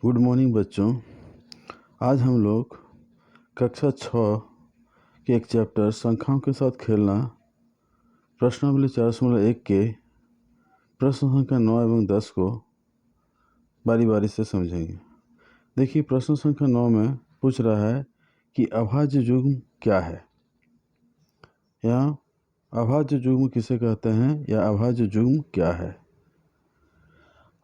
Good morning बच्चों। आज हम लोग कक्षा 6 के एक चैप्टर संख्याओं के साथ खेलना प्रश्नावली 4.1 के प्रश्न संख्या 9 एवं 10 को बारी बारी से समझेंगे। देखिए, प्रश्न संख्या 9 में पूछ रहा है कि अभाज्य युग्म क्या है, या अभाज्य युग्म किसे कहते हैं, या अभाज्य युग्म क्या है।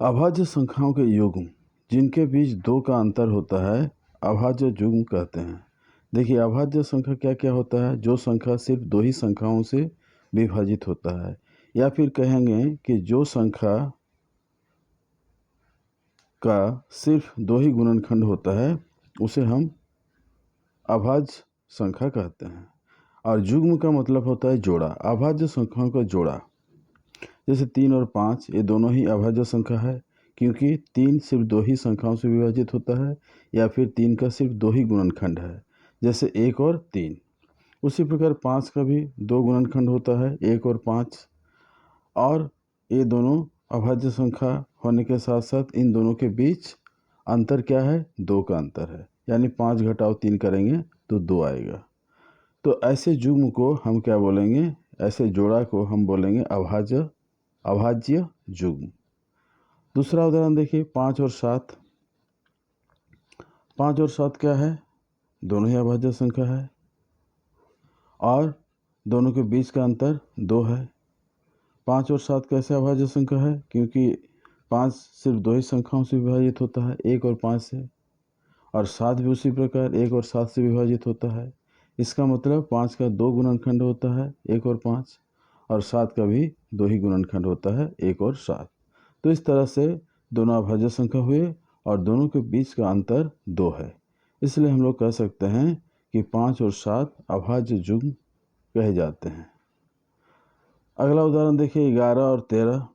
अभाज्य संख्याओं के युग्म जिनके बीच 2 का अंतर होता है अभाज्य युग्म कहते हैं। देखिए, अभाज्य संख्या क्या क्या होता है? जो संख्या सिर्फ 2 ही संख्याओं से विभाजित होता है, या फिर कहेंगे कि जो संख्या का सिर्फ 2 ही गुणनखंड होता है उसे हम अभाज्य संख्या कहते हैं। और युग्म का मतलब होता है जोड़ा। अभाज्य संख्याओं का जोड़ा, जैसे 3 और 5, ये दोनों ही अभाज्य संख्या है, क्योंकि 3 सिर्फ 2 ही संख्याओं से विभाजित होता है, या फिर 3 का सिर्फ 2 ही गुणनखंड है, जैसे 1 और 3। उसी प्रकार 5 का भी 2 गुणनखंड होता है, 1 और 5। और ये दोनों अभाज्य संख्या होने के साथ साथ इन दोनों के बीच अंतर क्या है? 2 का अंतर है, यानी 5 घटाओ 3 करेंगे तो 2 आएगा। तो ऐसे युग्म को हम क्या बोलेंगे? ऐसे जोड़ा को हम बोलेंगे अभाज्य युग्म। दूसरा उदाहरण देखिए, 5 और 7। 5 और 7 क्या है? दोनों ही अभाज्य संख्या है, और दोनों के बीच का अंतर 2 है। 5 और 7 कैसे अभाज्य संख्या है? क्योंकि 5 सिर्फ 2 ही संख्याओं से विभाजित होता है, 1 और 5 से, और 7 भी उसी प्रकार 1 और 7 से विभाजित होता है। इसका मतलब 5 का 2 गुणनखंड होता है, 1 और 5, और 7 का भी 2 ही गुणनखंड होता है, 1 और 7। तो इस तरह से दोनों अभाज्य संख्या हुए और दोनों के बीच का अंतर 2 है। इसलिए हम लोग कह सकते हैं कि 5 और 7 अभाज्य युग्म कहे जाते हैं। अगला उदाहरण देखिए, 11 और 13।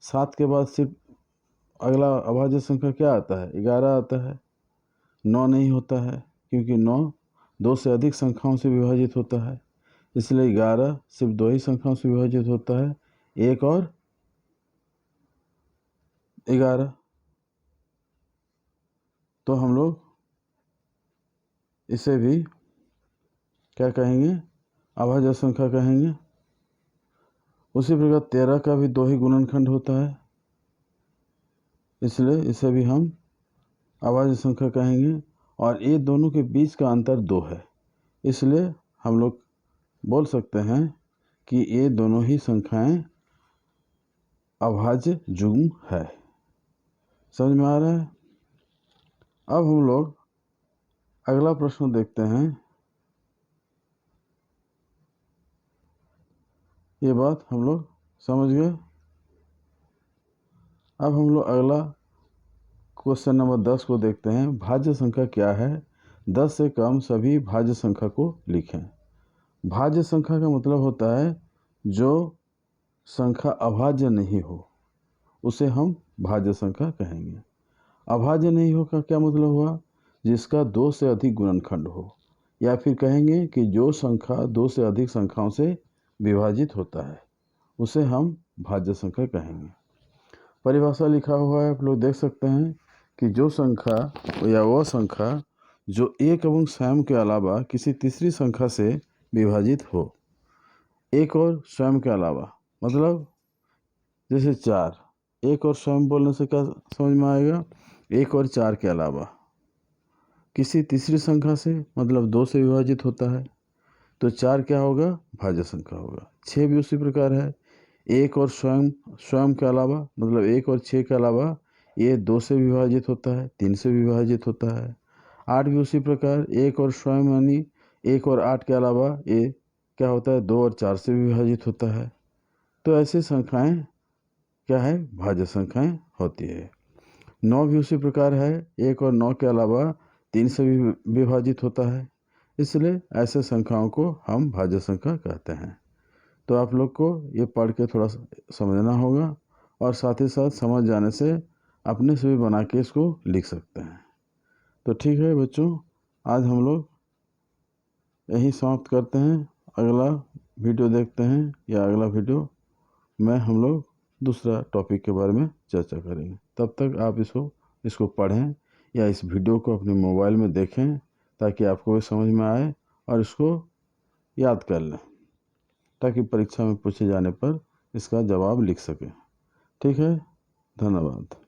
7 के बाद सिर्फ अगला अभाज्य संख्या क्या आता है? 11 आता है। 9 नहीं होता है, क्योंकि 9 2 से अधिक संख्याओं से विभाजित होता है। इसलिए 11 सिर्फ 2 ही संख्याओं से विभाजित होता है, 1 और 11। तो हम लोग इसे भी क्या कहेंगे? अभाज्य संख्या कहेंगे। उसी प्रकार 13 का भी 2 ही गुणनखंड होता है, इसलिए इसे भी हम अभाज्य संख्या कहेंगे। और ये दोनों के बीच का अंतर 2 है, इसलिए हम लोग बोल सकते हैं कि ये दोनों ही संख्याएं अभाज्य युग्म है। समझ में आ रहा है? अब हम लोग अगला प्रश्न देखते हैं। ये बात हम लोग समझ गए। अब हम लोग अगला क्वेश्चन नंबर 10 को देखते हैं। भाज्य संख्या क्या है? 10 से कम सभी भाज्य संख्या को लिखें। भाज्य संख्या का मतलब होता है जो संख्या अभाज्य नहीं हो, उसे हम भाज्य संख्या कहेंगे। अभाज्य नहीं हो का क्या मतलब हुआ? जिसका 2 से अधिक गुणनखंड हो, या फिर कहेंगे कि जो संख्या 2 से अधिक संख्याओं से विभाजित होता है उसे हम भाज्य संख्या कहेंगे। परिभाषा लिखा हुआ है, आप लोग देख सकते हैं कि जो संख्या या वह संख्या जो एक एवं स्वयं के अलावा किसी तीसरी संख्या से विभाजित हो। एक और स्वयं के अलावा मतलब जैसे 4, एक और स्वयं बोलने से क्या समझ में आएगा? 1 और 4 के अलावा किसी तीसरी संख्या से, मतलब 2 से विभाजित होता है, तो 4 क्या होगा? भाज्य संख्या होगा। 6 भी उसी प्रकार है, 1 और स्वयं के अलावा, मतलब 1 और 6 के अलावा ये 2 से विभाजित होता है, 3 से विभाजित होता है। 8 भी उसी प्रकार, 1 और स्वयं यानी 1 और 8 के अलावा ये क्या होता है? 2 और 4 से विभाजित होता है। तो ऐसी संख्याएं क्या है? भाज्य संख्याएं होती है। 9 भी उसी प्रकार है, 1 और 9 के अलावा 3 से भी विभाजित होता है, इसलिए ऐसे संख्याओं को हम भाज्य संख्या कहते हैं। तो आप लोग को ये पढ़ के थोड़ा समझना होगा, और साथ ही साथ समझ जाने से अपने से भी बना के इसको लिख सकते हैं। तो ठीक है बच्चों, आज हम लोग यही समाप्त करते हैं। अगला वीडियो देखते हैं, या अगला वीडियो में हम लोग दूसरा टॉपिक के बारे में चर्चा करेंगे। तब तक आप इसको पढ़ें, या इस वीडियो को अपने मोबाइल में देखें ताकि आपको भी समझ में आए और इसको याद कर लें ताकि परीक्षा में पूछे जाने पर इसका जवाब लिख सकें। ठीक है, धन्यवाद।